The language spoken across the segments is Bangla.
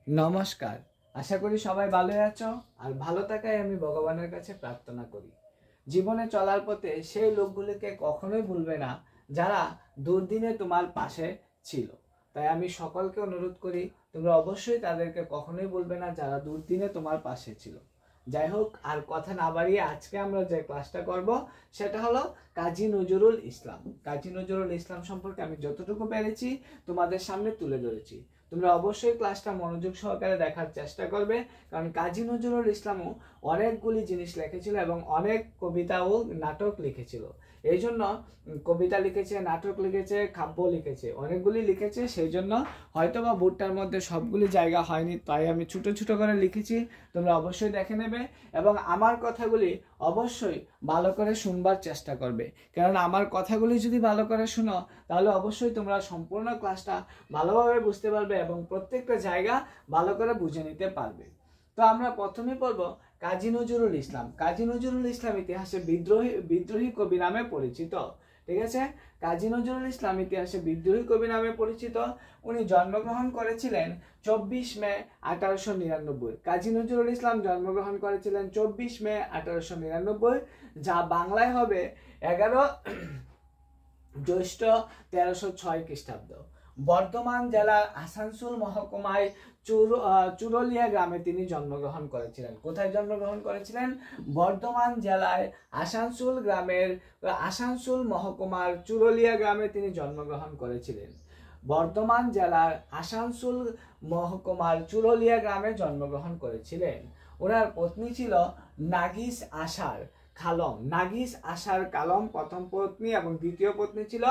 নমস্কার। আশা করি সবাই ভালো আছো আর ভালো থাকাই আমি ভগবানের কাছে প্রার্থনা করি। জীবনে চলার পথে সেই লোকগুলিকে কখনোই ভুলবে না যারা দুর্দিনে তোমার পাশে ছিল। তাই আমি সকলকে অনুরোধ করি তোমরা অবশ্যই তাদেরকে কখনোই ভুলবে না যারা দুর্দিনে তোমার পাশে ছিল। যাই হোক, আর কথা না বাড়িয়ে আজকে আমরা যে ক্লাসটা করব সেটা হলো কাজী নজরুল ইসলাম। কাজী নজরুল ইসলাম সম্পর্কে আমি যতটুকু পেরেছি তোমাদের সামনে তুলে ধরেছি। তোমরা অবশ্যই ক্লাসটা মনোযোগ সহকারে দেখার চেষ্টা করবে, কারণ কাজী নজরুল ইসলামও অনেকগুলি জিনিস লিখেছিল এবং অনেক কবিতা ও নাটক লিখেছিল। এই জন্য কবিতা লিখেছে, নাটক লিখেছে, কাব্য লিখেছে, অনেকগুলি লিখেছে। সেই জন্য হয়তোবা বোর্ডটার মধ্যে সবগুলি জায়গা হয়নি, তাই আমি ছোট ছোট করে লিখেছি। তোমরা অবশ্যই দেখে নেবে এবং আমার কথাগুলি অবশ্যই ভালো করে শুনবার চেষ্টা করবে, কারণ আমার কথাগুলি যদি ভালো করে শুনো তাহলে অবশ্যই তোমরা সম্পূর্ণ ক্লাসটা ভালোভাবে বুঝতে পারবে এবং প্রত্যেকটা জায়গা ভালো করে বুঝে নিতে পারবে। তো আমরা প্রথমে পড়ব কাজী নজরুল ইসলাম। কাজী নজরুল ইসলাম ইতিহাসে বিদ্রোহী কবি নামে পরিচিত। ঠিক আছে, কাজী নজরুল ইসলাম ইতিহাসে বিদ্রোহী কবি নামে পরিচিত। উনি জন্মগ্রহণ করেছিলেন 24 মে 1899। কাজী নজরুল ইসলাম জন্মগ্রহণ করেছিলেন 24 মে 1899, যা বাংলায় হবে 11 জ্যৈষ্ঠ 1306 খ্রিস্টাব্দ। বর্ধমান জেলার আসানসোল মহকুমায় চুরুলিয়া গ্রামে তিনি জন্মগ্রহণ করেছিলেন। কোথায় জন্মগ্রহণ করেছিলেন? বর্ধমান জেলায় আসানসোল মহকুমার চুরুলিয়া গ্রামে তিনি জন্মগ্রহণ করেছিলেন। বর্ধমান জেলার আসানসোল মহকুমার চুরুলিয়া গ্রামে জন্মগ্রহণ করেছিলেন। ওনার পত্নী ছিল নাগিস আশার খালম। নাগিস আশার কালম প্রথম পত্নী এবং দ্বিতীয় পত্নী ছিল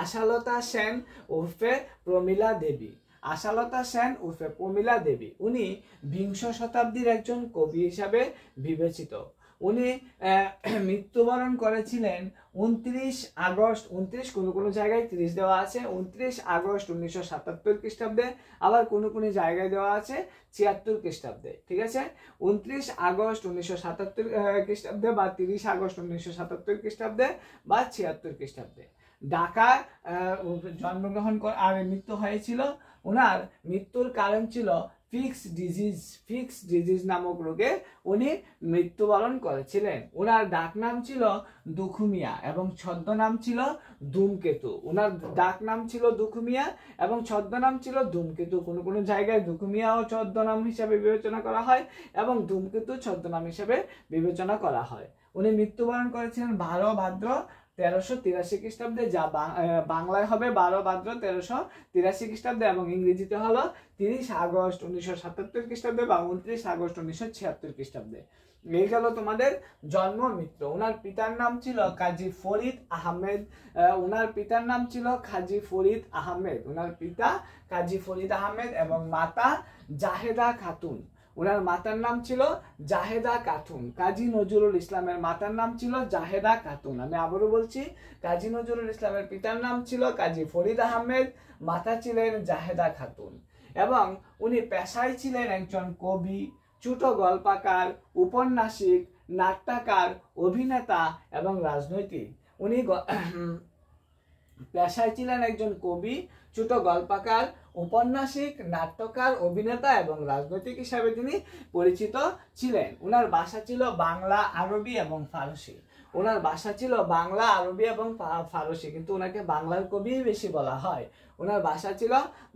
আশালতা সেন উর্ফে প্রমীলা দেবী। আশালতা সেন উর্ফে প্রমীলা দেবী উনি বিংশ শতাব্দীর একজন কবি হিসাবে বিবেচিত। উনি মৃত্যুবরণ করেছিলেন 29 আগস্ট, 29 কোনো জায়গায় 30 দেওয়া আছে, 29 আগস্ট 1977 খ্রিস্টাব্দে, আবার কোনো জায়গায় দেওয়া আছে 76 খ্রিস্টাব্দে। ঠিক আছে, 29 আগস্ট 1977 খ্রিস্টাব্দে বা 30 আগস্ট 1977 খ্রিস্টাব্দে বা 76 খ্রিস্টাব্দে ঢাকায় জন্মগ্রহণ আর মৃত্যু হয়েছিল। ওনার মৃত্যুর কারণ ছিল ফিক্স ডিজিজ নামক রোগে উনি মৃত্যুবরণ করেছিলেন। ওনার ডাক নাম ছিল দুখুমিয়া এবং ছদ্মনাম ছিল ধূমকেতু। ওনার ডাক নাম ছিল দুখুমিয়া এবং ছদ্মনাম ছিল ধূমকেতু। কোনো জায়গায় দুখুমিয়া ও ছদ্মনাম হিসাবে বিবেচনা করা হয় এবং ধূমকেতু ছদ্মনাম হিসাবে বিবেচনা করা হয়। উনি মৃত্যুবরণ করেছিলেন 12 ভাদ্র 1383 খ্রিস্টাব্দে, যা বাংলায় হবে 12 ভাদ্র 1383 খ্রিস্টাব্দে এবং ইংরেজিতে হলো 30 আগস্ট 1977 খ্রিস্টাব্দে বা 29 আগস্ট 1976 খ্রিস্টাব্দে। এই গেল তোমাদের জন্ম মৃত্যু। ওনার পিতার নাম ছিল কাজী ফরিদ আহমেদ। ওনার পিতার নাম ছিল কাজী ফরিদ আহমেদ। ওনার পিতা কাজী ফরিদ আহমেদ এবং মাতা জাহেদা খাতুন। ওনার মাতার নাম ছিল জাহেদা খাতুন। কাজী নজরুল ইসলামের মাতার নাম ছিল জাহেদা খাতুন। আমি আবারও বলছি, কাজী নজরুল ইসলামের পিতার নাম ছিল কাজী ফরিদ আহমেদ, মাতা ছিলেন জাহেদা খাতুন এবং উনি পেশায় ছিলেন একজন কবি, ছোট গল্পকার, উপন্যাসিক, নাট্যকার, অভিনেতা এবং রাজনৈতিক। উনি পেশায় ছিলেন একজন কবি, ছোট গল্পকার, উপন্যাসিক, নাট্যকার, অভিনেতা এবং রাজনৈতিক হিসাবে তিনি পরিচিত ছিলেন। ওনার ভাষা ছিল বাংলা, আরবি এবং ফারসি। ওনার ভাষা ছিল বাংলা, আরবি এবং ফারসি, কিন্তু ওনাকে বাংলার কবি বেশি বলা হয়। ওনার ভাষা ছিল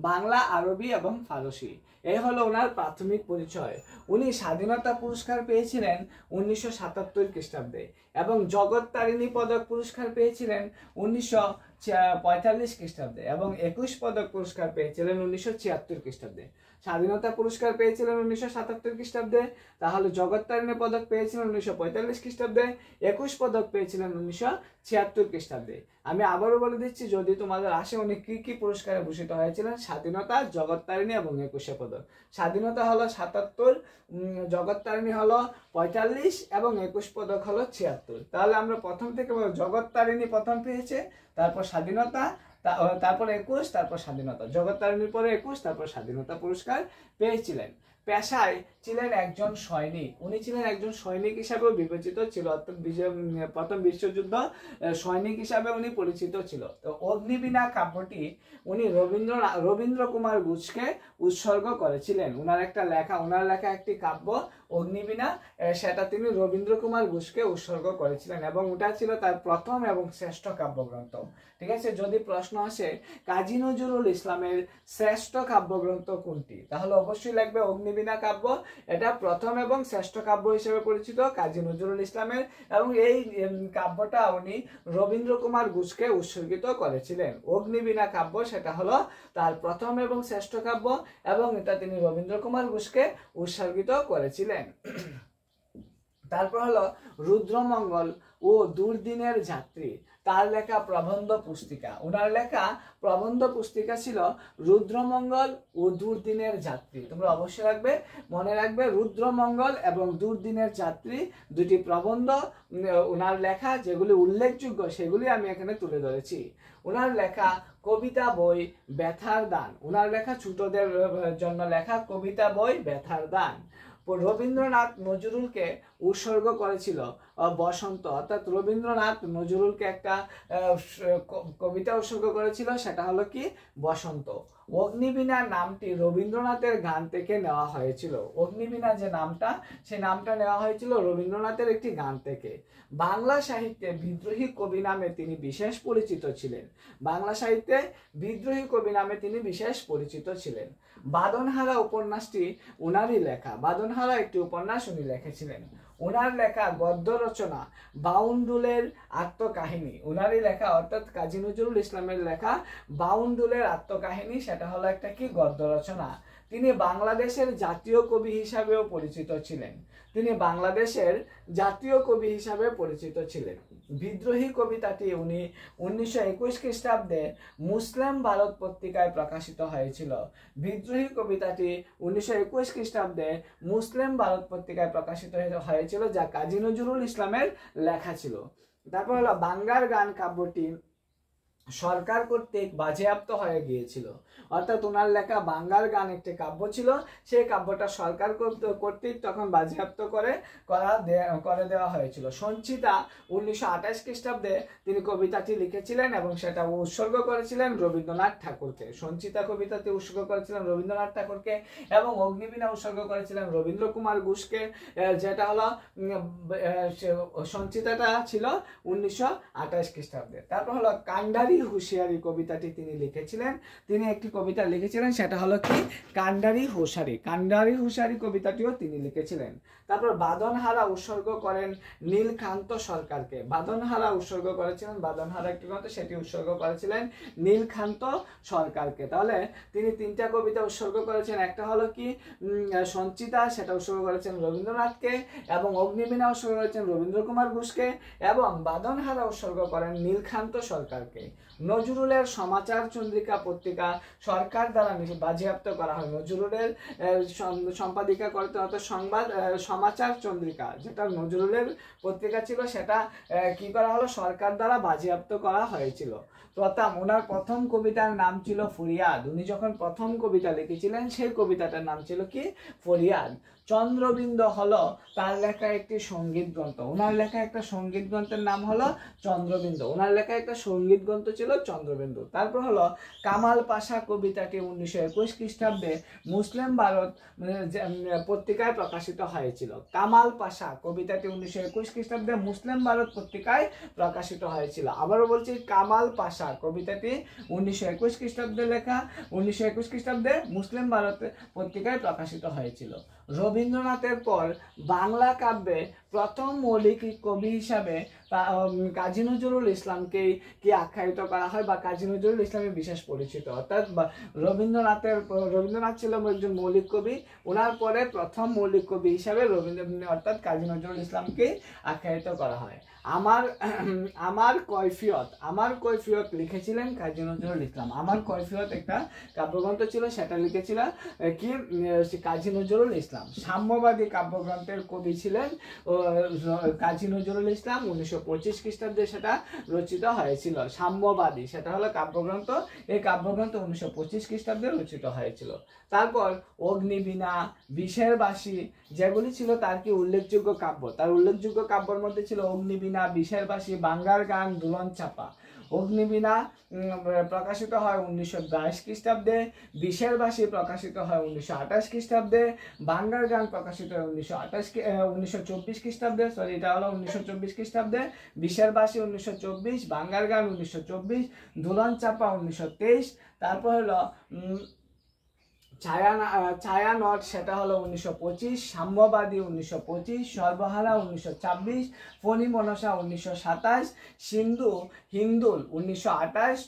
বাংলা, আরবি এবং ফারসি। এই হলো ওনার প্রাথমিক পরিচয়। উনি স্বাধীনতা পুরস্কার পেয়েছিলেন 1977 খ্রিস্টাব্দে এবং জগৎ তারিণী পদক পুরস্কার পেয়েছিলেন 1945 খ্রিস্টাব্দে এবং 21 পদক পুরস্কার পেয়েছিলেন 1976 খ্রিস্টাব্দে। স্বাধীনতা পুরস্কার পেয়েছিলেন 1977 খ্রিস্টাব্দে, তাহলে জগৎ তারিণী পদক পেয়েছিলেন 1945 খ্রিস্টাব্দে, 21 পদক পেয়েছিলেন 1976 খ্রিস্টাব্দে। আমি আবারও বলে দিচ্ছি, যদি তোমাদের আসে উনি কি পুরস্কারে ভূষিত হয়েছিলেন: স্বাধীনতা, জগৎ তারিণী এবং 21 পদক। স্বাধীনতা হলো 77, জগৎ তারিণী হলো 45 এবং 21 পদক হলো 76। তাহলে আমরা প্রথম থেকে জগৎ তারিণী প্রথম পেয়েছে, তারপর স্বাধীনতা, তারপর 21, তারপর স্বাধীনতা। জগৎ তারিণীর পরে 21, তারপর স্বাধীনতা পুরস্কার পেয়েছিলেন। পেশায় ছিলেন একজন সৈনিক। উনি ছিলেন একজন সৈনিক হিসাবেও বিবেচিত ছিল, অর্থাৎ প্রথম বিশ্বযুদ্ধ সৈনিক হিসাবে উনি পরিচিত ছিল। তো অগ্নিবীণা কাব্যটি উনি রবীন্দ্র কুমার ঘোষকে উৎসর্গ করেছিলেন। ওনার লেখা একটি কাব্য অগ্নিবীণা, সেটা তিনি রবীন্দ্র কুমার ঘোষকে উৎসর্গ করেছিলেন এবং ওটা ছিল তার প্রথম এবং শ্রেষ্ঠ কাব্যগ্রন্থ। ঠিক আছে, যদি প্রশ্ন আসে কাজী নজরুল ইসলামের শ্রেষ্ঠ কাব্যগ্রন্থ কোনটি, তাহলে অবশ্যই লাগবে অগ্নিবীণা কাব্য। এটা প্রথম এবং শ্রেষ্ঠ কাব্য হিসেবে পরিচিত কাজী নজরুল ইসলামের, এবং এই কাব্যটা উনি রবীন্দ্র কুমার ঘোষকে উৎসর্গিত করেছিলেন। অগ্নিবীণা কাব্য সেটা হলো তার প্রথম এবং শ্রেষ্ঠ কাব্য, এবং এটা তিনি রবীন্দ্র কুমার ঘোষকে উৎসর্গিত করেছিলেন। তারপর হলো রুদ্রমঙ্গল ও দুর্দিনের যাত্রী, তার লেখা প্রবন্ধ পুস্তিকা। ওনার লেখা প্রবন্ধ পুস্তিকা ছিল রুদ্রমঙ্গল ও দুর্দিনের যাত্রী। তোমরা অবশ্যই মনে রাখবে রুদ্রমঙ্গল এবং দুর্দিনের যাত্রী দুটি প্রবন্ধ ওনার লেখা, যেগুলি উল্লেখযোগ্য সেগুলি আমি এখানে তুলে ধরেছি। ওনার লেখা কবিতা বই ব্যথার দান, ওনার লেখা ছোটদের জন্য লেখা কবিতা বই ব্যথার দান। রবীন্দ্রনাথ নজরুলকে উৎসর্গ করেছিল বসন্ত, অর্থাৎ রবীন্দ্রনাথ নজরুলকে একটা কবিতা উৎসর্গ করেছিল, সেটা হলো কি বসন্ত। অগ্নিবীণা নামটি রবীন্দ্রনাথের গান থেকে নেওয়া হয়েছিল। অগ্নিবীণা যে নামটা, সেই নামটা নেওয়া হয়েছিল রবীন্দ্রনাথের একটি গান থেকে। বাংলা সাহিত্যে বিদ্রোহী কবি নামে তিনি বিশেষ পরিচিত ছিলেন। বাংলা সাহিত্যে বিদ্রোহী কবি নামে তিনি বিশেষ পরিচিত ছিলেন। বাদনহারা উপন্যাসটি উনারই লেখা। বাদনহারা একটি উপন্যাস উনি লিখেছিলেন। ওনার লেখা গদ্য রচনা বাউন্ডুলের আত্মকাহিনী, ওনারই লেখা, অর্থাৎ কাজী নজরুল ইসলামের লেখা বাউন্ডুলের আত্মকাহিনী, সেটা হলো একটা কি গদ্য রচনা। তিনি বাংলাদেশের জাতীয় কবি হিসাবেও পরিচিত ছিলেন। তিনি বাংলাদেশের জাতীয় কবি হিসাবে পরিচিত ছিলেন। বিদ্রোহী কবিতাটি উনি 1921 খ্রিস্টাব্দে মুসলিম ভারত পত্রিকায় প্রকাশিত হয়েছিল। বিদ্রোহী কবিতাটি 1921 খ্রিস্টাব্দে মুসলিম ভারত পত্রিকায় প্রকাশিত হয়েছিল, যা কাজী নজরুল ইসলামের লেখা ছিল। তারপর হলো বাংলার গান কাব্যটি সরকার কর্তৃক বাজেয়াপ্ত হয়ে গিয়েছিল, অর্থাৎ ওনার লেখা বাংলার গান একটি কাব্য ছিল, সেই কাব্যটা সরকার কর্তৃক তখন বাজেয়াপ্ত করে দেওয়া হয়েছিল। সঞ্চিতা 1928 খ্রিস্টাব্দে তিনি কবিতাটি লিখেছিলেন এবং সেটা উৎসর্গ করেছিলেন রবীন্দ্রনাথ ঠাকুরকে। সঞ্চিতা কবিতাটি উৎসর্গ করেছিলেন রবীন্দ্রনাথ ঠাকুরকে এবং অগ্নিবীণা উৎসর্গ করেছিলেন রবীন্দ্র কুমার ঘোষকে। যেটা হলো সঞ্চিতাটা ছিল 1928 খ্রিস্টাব্দে। তারপর হলো কান্ডারি হুঁশিয়ারি কবিতাটি তিনি লিখেছিলেন। তিনি একটি কবিতা লিখেছিলেন, সেটা হলো কি কান্ডারি হুঁশিয়ারি। কান্ডারি হুঁশিয়ারি কবিতাটিও তিনি লিখেছিলেন। তারপর বাদনহারা উৎসর্গ করেন নীলকান্ত সরকারকে। বাদনহারা উৎসর্গ করেছিলেন, বাদনহারা একটি গ্রন্থ, সেটি উৎসর্গ করেছিলেন নীলকান্ত সরকারকে। তাহলে তিনি তিনটা কবিতা উৎসর্গ করেছেন। একটা হলো কি সঞ্চিতা, সেটা উৎসর্গ করেছেন রবীন্দ্রনাথকে, এবং অগ্নিবীণা উৎসর্গ করেছেন রবীন্দ্র কুমার ঘোষকে, এবং বাদনহারা উৎসর্গ করেন নীলকান্ত সরকারকে। নজরুলের সমাচার চন্দ্রিকা পত্রিকা সরকার দ্বারা বাজেয়াপ্ত করা হয়। নজরুলের সম্পাদিকা করতে হতো সমাচার চন্দ্রিকা, যেটা নজরুলের পত্রিকা ছিল, সেটা কি করা হলো সরকার দ্বারা বাজেয়াপ্ত করা হয়েছিল। ওনার প্রথম কবিতার নাম ছিল ফরিয়াদ। উনি যখন প্রথম কবিতা লিখেছিলেন, সেই কবিতাটার নাম ছিল কি ফরিয়াদ। চন্দ্রবিন্দু হলো তার লেখা একটি সঙ্গীত গ্রন্থ। ওনার লেখা একটা সঙ্গীত গ্রন্থের নাম হলো চন্দ্রবিন্দু। ওনার লেখা একটা সঙ্গীত গ্রন্থ ছিল চন্দ্রবিন্দু। তারপর হলো কামাল পাশা কবিতাটি 1921 খ্রিস্টাব্দে মুসলিম ভারত পত্রিকায় প্রকাশিত হয়েছিল। কামাল পাশা কবিতাটি 1921 খ্রিস্টাব্দে মুসলিম ভারত পত্রিকায় প্রকাশিত হয়েছিল। আবারও বলছি, কামাল পাশা কবিতাটি 1921 খ্রিস্টাব্দে লেখা, 1921 খ্রিস্টাব্দে মুসলিম ভারত পত্রিকায় প্রকাশিত হয়েছিল। রবীন্দ্রনাথের পর বাংলা কাব্যে প্রথম মৌলিক কবি হিসাবে কাজী নজরুল ইসলামকে কি আখ্যায়িত করা হয়, বা কাজী নজরুল ইসলামের বিশেষ পরিচিত, অর্থাৎ রবীন্দ্রনাথ ছিল একজন মৌলিক কবি। ওনার পরে প্রথম মৌলিক কবি হিসাবে অর্থাৎ কাজী নজরুল ইসলামকে আখ্যায়িত করা হয়। আমার কৈফিয়ত লিখেছিলেন কাজী নজরুল ইসলাম। আমার কৈফিয়ত একটা কাব্যগ্রন্থ ছিল, সেটা লিখেছিল কি কাজী নজরুল ইসলাম। সাম্যবাদী কাব্যগ্রন্থের কবি ছিলেন কাজী নজরুল ইসলাম। 1925 খ্রিস্টাব্দে সেটা রচিত হয়েছিল। সাম্যবাদী সেটা হলো কাব্যগ্রন্থ। এই কাব্যগ্রন্থ 1925 খ্রিস্টাব্দে রচিত হয়েছিল। তারপর অগ্নিবীণা, বিষের বাঁশি, যেগুলি ছিল তার কি উল্লেখযোগ্য কাব্য। তার উল্লেখযোগ্য কাব্যের মধ্যে ছিল অগ্নিবীণা, বিষের বাঁশি, বাঙ্গার গান, দুলন চাপা। অগ্নিবীণা প্রকাশিত হয় 1922 খ্রিস্টাব্দে, বিষের বাঁশি প্রকাশিত হয় 1928 খ্রিস্টাব্দে, বাঙ্গার গান প্রকাশিত হয় 1924 খ্রিস্টাব্দে, সরি এটা হলো 1924 খ্রিস্টাব্দে, বিষের বাঁশি 1924, বাঙ্গার গান 1924, দুলন চাপা 1923, তারপর হলো ছায়ানট, সেটা হলো 1925, সাম্যবাদী 1925, সর্বহারা 1926, ফণী মনসা 1927, সিন্ধু হিন্দুল 1928,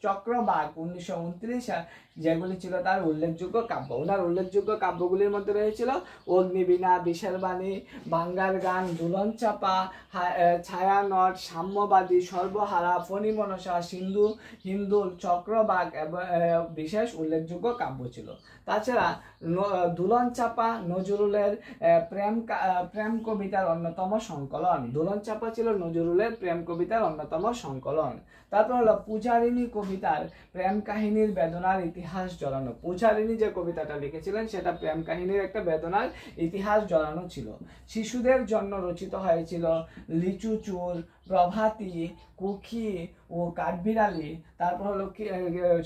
চক্রবাক 1929, যেগুলি ছিল তার উল্লেখযোগ্য কাব্য। ওনার উল্লেখযোগ্য কাব্যগুলির মধ্যে রয়েছিল অগ্নিবীণা, বিষের বাণী, বাঙ্গার গান, দুলন চাপা, ছায়ানট, সাম্যবাদী, সর্বহারা, ফণী মনসা, সিন্ধু হিন্দুল, চক্রবাক এবং বিশেষ উল্লেখযোগ্য কাব্য ছিল। তাছাড়া দুলন চাপা নজরুলের প্রেম কবিতার অন্যতম সংকলন। দুলন চাপা ছিল নজরুলের প্রেম কবিতার অন্যতম সংকলন। তারপর হলো পূজারিণী কবিতার প্রেম কাহিনীর বেদনার ইতিহাস জড়ানো। পূজারিণী যে কবিতাটা লিখেছিলেন সেটা প্রেম কাহিনীর একটা বেদনার ইতিহাস জড়ানো ছিল। শিশুদের জন্য রচিত হয়েছিল লিচু চুর, প্রভাতী, কুকি ও কাঠবিড়ালি। তারপর হলো কি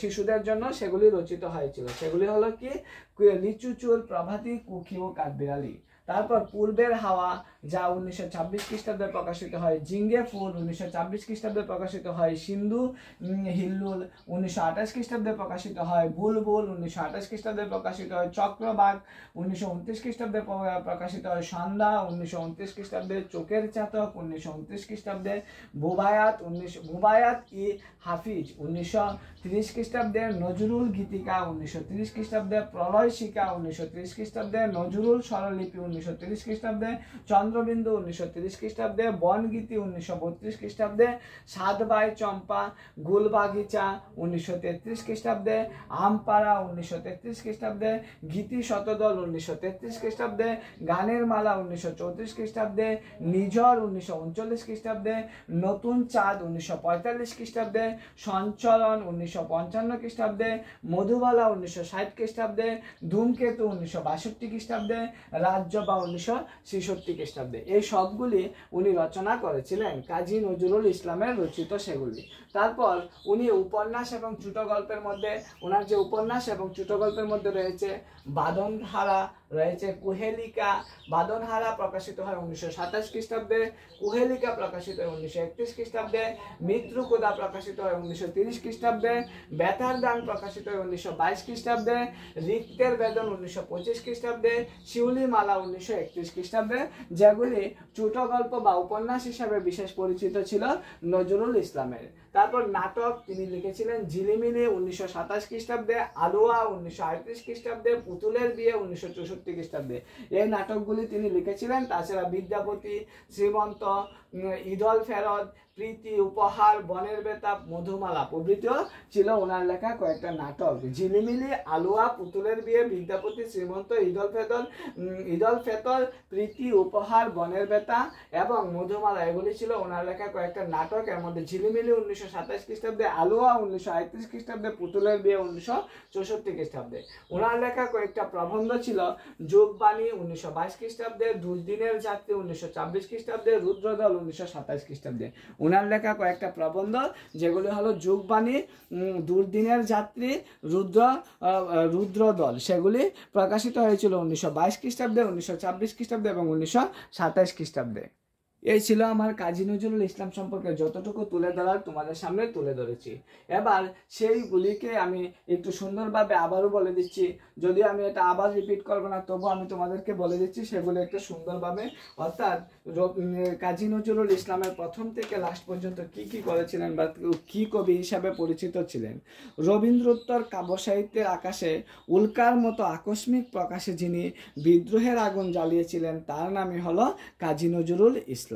শিশুদের জন্য সেগুলি রচিত হয়েছিল, সেগুলি হলো কি লিচু চুর, প্রভাতী, কুকি ও কাঠবিড়ালি। তারপর পূর্বের হাওয়া, যা 1926 খ্রিস্টাব্দে প্রকাশিত হয়, জিঙ্গে ফুল 1926 খ্রিস্টাব্দে প্রকাশিত হয়, সিন্ধু হিল্লুল 1928 খ্রিস্টাব্দে প্রকাশিত হয়, বুলবুল 1928 খ্রিস্টাব্দে প্রকাশিত হয়, চক্রবাক 1929 খ্রিস্টাব্দে প্রকাশিত হয়, সন্ধ্যা 1929 খ্রিস্টাব্দে, চোখের চাতক 1929 খ্রিস্টাব্দে, বুবায়াত ই হাফিজ 1930 খ্রিস্টাব্দে, নজরুল গীতিকা 1930 খ্রিস্টাব্দে, প্রলয় শিকা 1930 খ্রিস্টাব্দে, নজরুল স্বরলিপি 1930 খ্রিস্টাব্দে, চন্দ্রবিন্দু 1930 খ্রিস্টাব্দে, বনগীতি 1932 খ্রিস্টাব্দে, সাতবাই চম্পা, গুলবাগিচা 1933 খ্রিস্টাব্দে, আমপাড়া 1933 খ্রিস্টাব্দে, গীতি শতদল 1933 খ্রিস্টাব্দে, গানের মালা 1934 খ্রিস্টাব্দে, নিজর 1939 খ্রিস্টাব্দে, নতুন চাঁদ 1945 খ্রিস্টাব্দে, সঞ্চরণ 1955 খ্রিস্টাব্দে, মধুবালা 1960 খ্রিস্টাব্দে, ধূমকেতু 1962 খ্রিস্টাব্দে, রাজ্য বা 1966 খ্রিস্টাব্দে। এই সবগুলি উনি রচনা করেছিলেন, কাজী নজরুল ইসলামের রচিত সেগুলি। তারপর উনি উপন্যাস এবং ছোট গল্পের মধ্যে, ওনার যে উপন্যাস এবং ছোট গল্পের মধ্যে রয়েছে বাঁধনহারা, রয়েছে কুহেলিকা। বাঁধনহারা প্রকাশিত হয় 1927 খ্রিস্টাব্দে, কুহেলিকা প্রকাশিত হয় 1931 খ্রিস্টাব্দে, মৃত্যুকোদা প্রকাশিত হয় 1930 খ্রিস্টাব্দে, বেতার দান প্রকাশিত হয় 1922 খ্রিস্টাব্দে, রিক্তের বেদন 1925 খ্রিস্টাব্দে, শিউলি মালা 1931 খ্রিস্টাব্দে, যেগুলি ছোট গল্প বা উপন্যাস হিসাবে বিশেষ পরিচিত ছিল নজরুল ইসলামের। তারপর নাটক তিনি লিখেছিলেন ঝিলিমিলি 1927 খ্রিস্টাব্দে, আলুয়া 1938 খ্রিস্টাব্দে, পুতুলের বিয়ে 1964 খ্রিস্টাব্দে। এই নাটকগুলি তিনি লিখেছিলেন। তাছাড়া বিদ্যাপতি, শ্রীমন্ত, ঈদল ফেরত, প্রীতি, উপহার, বনের বেতাব, মধুমালা প্রভৃতিও ছিল ওনার লেখা কয়েকটা নাটক। ঝিলিমিলি, আলুয়া, পুতুলের বিয়ে, বিদ্যাপতি, শ্রীমন্ত, ঈদল ফেতর, প্রীতি, উপহার, বনের বেতা এবং মধুমালা, এগুলি ছিল ওনার লেখা কয়েকটা নাটক। এর মধ্যে ঝিলিমিলি 1927 খ্রিস্টাব্দে, আলুয়া 1938 খ্রিস্টাব্দে, পুতুলের বিয়ে 1964 খ্রিস্টাব্দে। ওনার লেখা কয়েকটা প্রবন্ধ ছিল যোগবাণী 1922 খ্রিস্টাব্দে, দুর্দিনের যাত্রী 1926 খ্রিস্টাব্দে, রুদ্রদল 1927 খ্রিস্টাব্দে। ওনার লেখা কয়েকটা প্রবন্ধ যেগুলি হলো যোগবাণী, দুর্দিনের যাত্রী, রুদ্রদল, সেগুলি প্রকাশিত হয়েছিল 1922 খ্রিস্টাব্দে, 1926 খ্রিস্টাব্দে এবং 1927 খ্রিস্টাব্দে। এই ছিল আমার কাজী নজরুল ইসলাম সম্পর্কে যতটুকু তুলে ধরার তোমাদের সামনে তুলে ধরেছি। এবার সেইগুলিকে আমি একটু সুন্দরভাবে আবারও বলে দিচ্ছি, যদিও আমি এটা আবার রিপিট করবো না, তবু আমি তোমাদেরকে বলে দিচ্ছি সেগুলো একটু সুন্দরভাবে। অর্থাৎ কাজী নজরুল ইসলামের প্রথম থেকে লাস্ট পর্যন্ত কি কি করেছিলেন বা কি কবি হিসাবে পরিচিত ছিলেন। রবীন্দ্রোত্তর কাব্য সাহিত্যের আকাশে উল্কার মতো আকস্মিক প্রকাশে যিনি বিদ্রোহের আগুন জ্বালিয়েছিলেন তার নামই হলো কাজী নজরুল ইসলাম।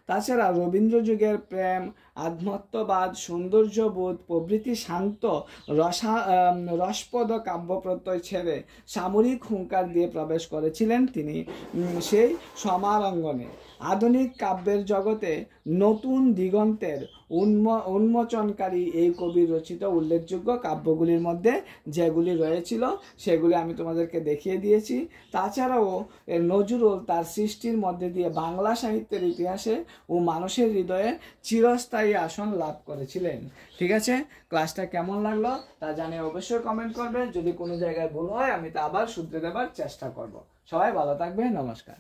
তাছাড়া রবীন্দ্র যুগের প্রেম, আধ্যাত্মবাদ, সৌন্দর্যবোধ প্রভৃতি শান্ত রসপদ কাব্য প্রত্যয় ছেড়ে সামরিক হুঙ্কার দিয়ে প্রবেশ করেছিলেন তিনি সেই সমারঙ্গনে। আধুনিক কাব্যের জগতে নতুন দিগন্তের উন্মোচনকারী এই কবির রচিত উল্লেখযোগ্য কাব্যগুলির মধ্যে যেগুলি রয়েছিল সেগুলি আমি তোমাদেরকে দেখিয়ে দিয়েছি। তাছাড়াও নজরুল তার সৃষ্টির মধ্যে দিয়ে বাংলা সাহিত্যের ইতিহাসে ও মানুষের হৃদয়ে চিরস্থায়ী আসন লাভ করেছিলেন। ঠিক আছে, ক্লাসটা কেমন লাগলো তা জানিয়ে অবশ্যই কমেন্ট করবে। যদি কোনো জায়গায় ভুল হয় আমি তা আবার শুধরে দেবার চেষ্টা করব। সবাই ভালো থাকবে, নমস্কার।